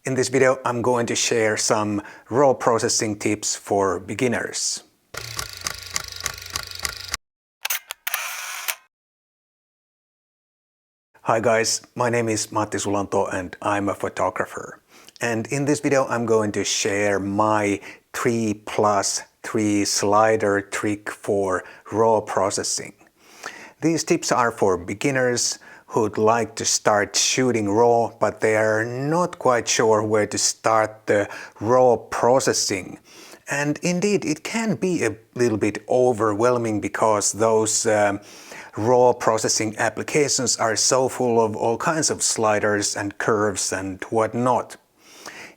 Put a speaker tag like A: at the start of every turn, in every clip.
A: In this video, I'm going to share some raw processing tips for beginners. Hi guys, my name is Matti Sulanto and I'm a photographer. And in this video, I'm going to share my 3+3 slider trick for raw processing. These tips are for beginners who'd like to start shooting raw, but they are not quite sure where to start the raw processing. And indeed, it can be a little bit overwhelming because those raw processing applications are so full of all kinds of sliders and curves and whatnot.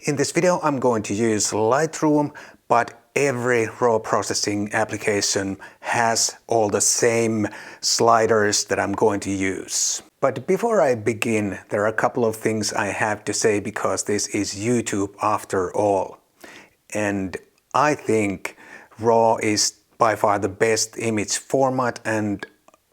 A: In this video, I'm going to use Lightroom, but every raw processing application has all the same sliders that I'm going to use. But before I begin, there are a couple of things I have to say because this is YouTube after all. And I think RAW is by far the best image format, and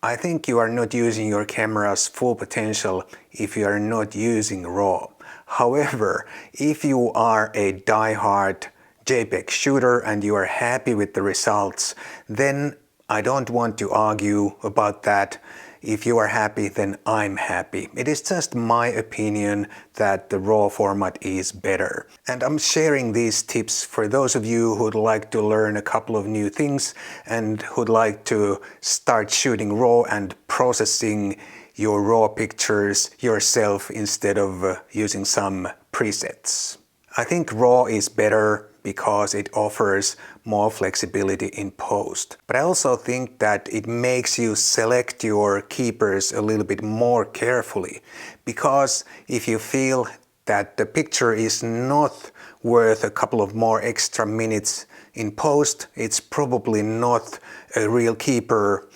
A: I think you are not using your camera's full potential if you are not using RAW. However, if you are a die-hard JPEG shooter and you are happy with the results, then I don't want to argue about that. If you are happy, then I'm happy. It is just my opinion that the RAW format is better. And I'm sharing these tips for those of you who'd like to learn a couple of new things and who'd like to start shooting RAW and processing your raw pictures yourself instead of using some presets. I think RAW is better because it offers more flexibility in post. But I also think that it makes you select your keepers a little bit more carefully, because if you feel that the picture is not worth a couple of more extra minutes in post, it's probably not a real keeper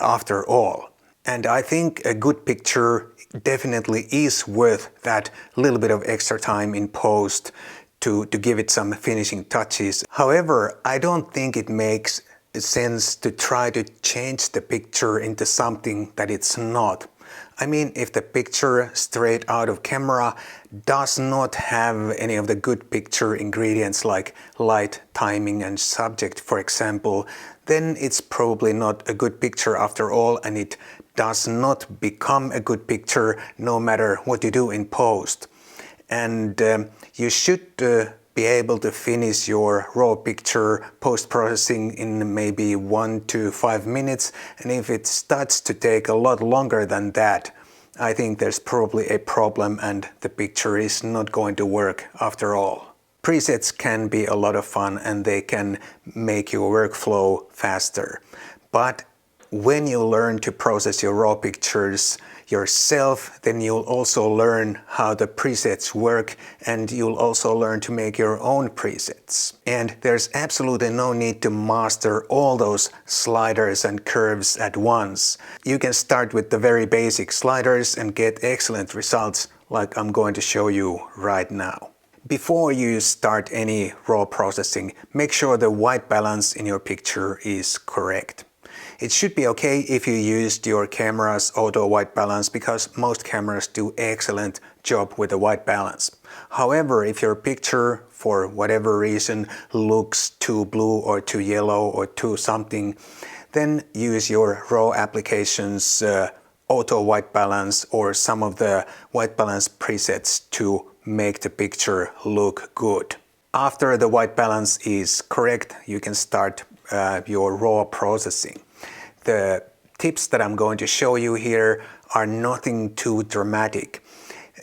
A: after all. And I think a good picture definitely is worth that little bit of extra time in post to give it some finishing touches. However, I don't think it makes sense to try to change the picture into something that it's not. I mean, if the picture straight out of camera does not have any of the good picture ingredients like light, timing and subject, for example, then it's probably not a good picture after all, and it does not become a good picture no matter what you do in post. And you should be able to finish your raw picture post-processing in maybe 1 to 5 minutes, and if it starts to take a lot longer than that, I think there's probably a problem and the picture is not going to work after all. Presets can be a lot of fun and they can make your workflow faster, but when you learn to process your raw pictures yourself, then you'll also learn how the presets work, and you'll also learn to make your own presets. And there's absolutely no need to master all those sliders and curves at once. You can start with the very basic sliders and get excellent results like I'm going to show you right now. Before you start any raw processing, make sure the white balance in your picture is correct. It should be okay if you used your camera's auto white balance, because most cameras do excellent job with the white balance. However, if your picture for whatever reason looks too blue or too yellow or too something, then use your raw application's auto white balance or some of the white balance presets to make the picture look good. After the white balance is correct, you can start your raw processing. The tips that I'm going to show you here are nothing too dramatic.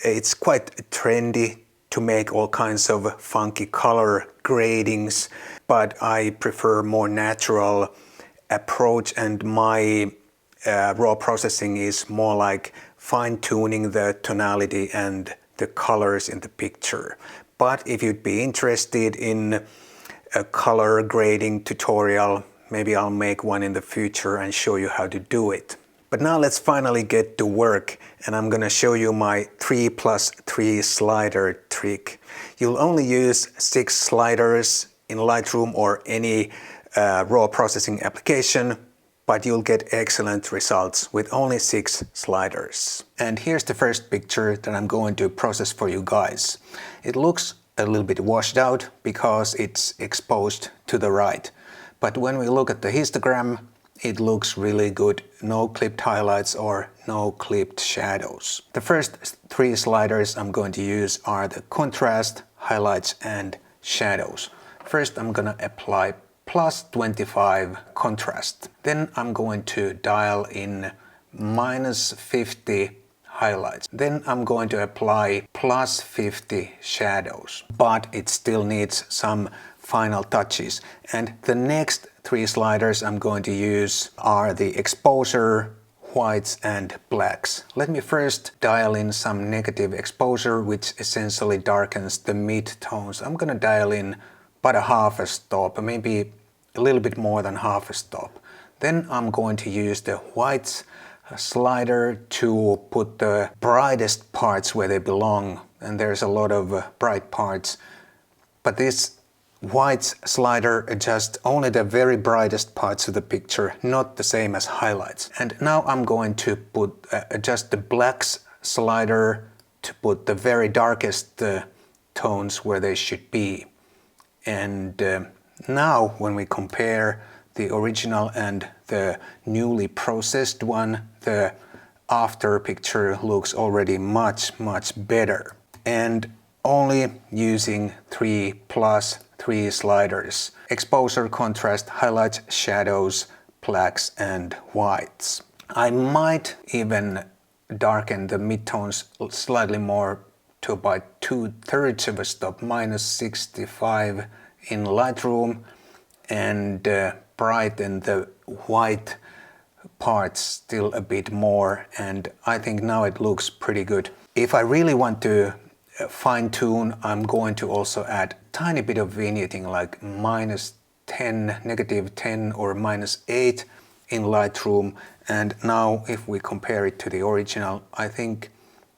A: It's quite trendy to make all kinds of funky color gradings, but I prefer more natural approach, and my raw processing is more like fine-tuning the tonality and the colors in the picture. But if you'd be interested in a color grading tutorial, maybe I'll make one in the future and show you how to do it. But now let's finally get to work, and I'm gonna show you my 3+3 slider trick. You'll only use 6 sliders in Lightroom or any raw processing application, but you'll get excellent results with only 6 sliders. And here's the first picture that I'm going to process for you guys. It looks a little bit washed out because it's exposed to the right. But when we look at the histogram, it looks really good. No clipped highlights or no clipped shadows. The first three sliders I'm going to use are the contrast, highlights and shadows. First I'm gonna apply plus 25 contrast. Then I'm going to dial in minus 50 highlights. Then I'm going to apply plus 50 shadows. But it still needs some final touches. And the next three sliders I'm going to use are the exposure, whites and blacks. Let me first dial in some negative exposure, which essentially darkens the mid-tones. I'm gonna dial in about a half a stop, maybe a little bit more than half a stop. Then I'm going to use the whites slider to put the brightest parts where they belong, and there's a lot of bright parts, but this whites slider adjusts only the very brightest parts of the picture, not the same as highlights. And now I'm going to adjust the blacks slider to put the very darkest tones where they should be. And now when we compare the original and the newly processed one, the after picture looks already much better. And only using 3+3 sliders: exposure, contrast, highlights, shadows, blacks and whites. I might even darken the midtones slightly more to about 2/3 of a stop, minus 65 in Lightroom, and brighten the white parts still a bit more, and I think now it looks pretty good. If I really want to fine-tune, I'm going to also add a tiny bit of vignetting, like -10, -10 or -8 in Lightroom. And now if we compare it to the original, I think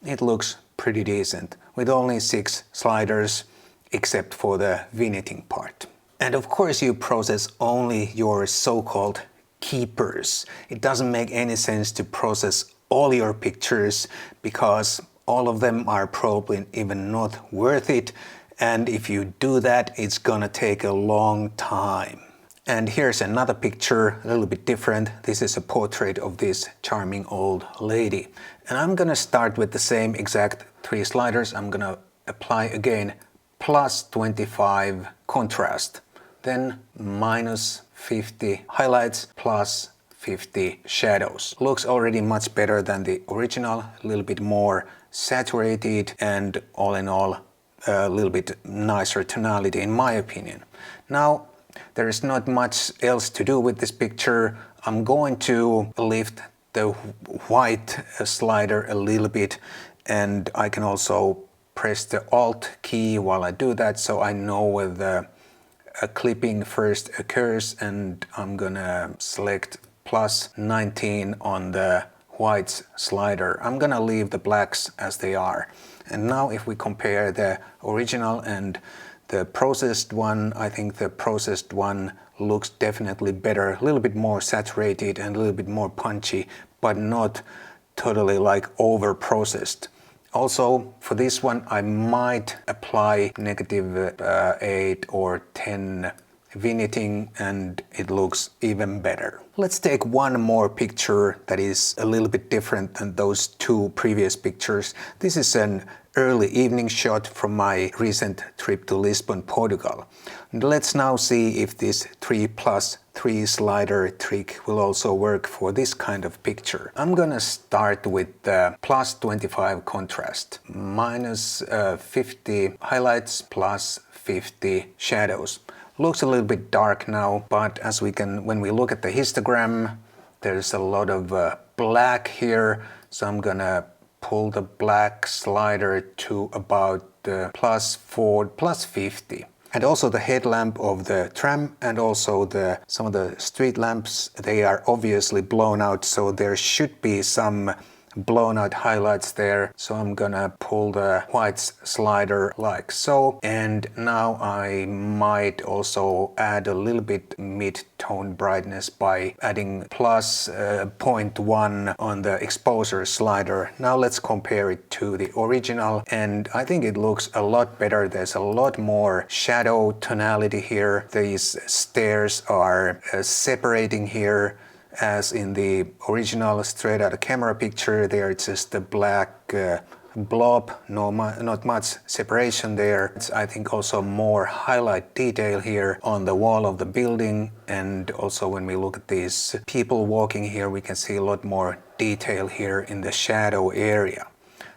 A: it looks pretty decent with only 6 sliders except for the vignetting part. And of course you process only your so-called keepers. It doesn't make any sense to process all your pictures because all of them are probably even not worth it, and if you do that, it's gonna take a long time. And here's another picture, a little bit different. This is a portrait of this charming old lady. And I'm gonna start with the same exact 3 sliders. I'm gonna apply again plus 25 contrast, then minus 50 highlights, plus 50 shadows. Looks already much better than the original, a little bit more saturated, and all in all a little bit nicer tonality in my opinion. Now there is not much else to do with this picture. I'm going to lift the white slider a little bit, and I can also press the Alt key while I do that, so I know where the clipping first occurs, and I'm gonna select plus 19 on the whites slider. I'm gonna leave the blacks as they are. And now if we compare the original and the processed one, I think the processed one looks definitely better, a little bit more saturated and a little bit more punchy, but not totally like over processed. Also for this one I might apply -8 or 10 vignetting, and it looks even better. Let's take one more picture that is a little bit different than those 2 previous pictures. This is an early evening shot from my recent trip to Lisbon, Portugal. And let's now see if this 3+3 slider trick will also work for this kind of picture. I'm gonna start with the plus 25 contrast, minus 50 highlights, plus 50 shadows. Looks a little bit dark now, but as we can, when we look at the histogram, there's a lot of black here, so I'm gonna pull the black slider to about plus 50. And also the headlamp of the tram and also some of the street lamps, they are obviously blown out, so there should be some blown out highlights there. So I'm gonna pull the white slider like so. And now I might also add a little bit mid-tone brightness by adding plus 0.1 on the exposure slider. Now let's compare it to the original, and I think it looks a lot better. There's a lot more shadow tonality here. These stairs are separating here, as in the original straight out of camera picture. There it's just a black blob, not much separation there. It's, I think, also more highlight detail here on the wall of the building, and also when we look at these people walking here, we can see a lot more detail here in the shadow area.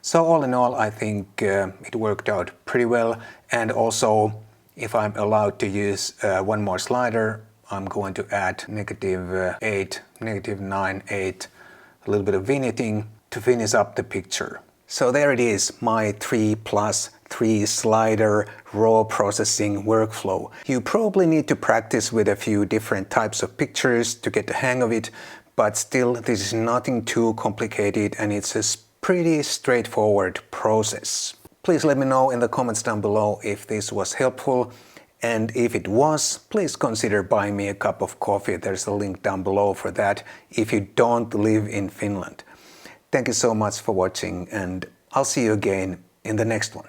A: So all in all, I think it worked out pretty well. And also, if I'm allowed to use one more slider, I'm going to add -8, -9, 8, a little bit of vignetting to finish up the picture. So there it is, my 3+3 slider raw processing workflow. You probably need to practice with a few different types of pictures to get the hang of it, but still, this is nothing too complicated and it's a pretty straightforward process. Please let me know in the comments down below if this was helpful. And if it was, please consider buying me a cup of coffee. There's a link down below for that if you don't live in Finland. Thank you so much for watching, and I'll see you again in the next one.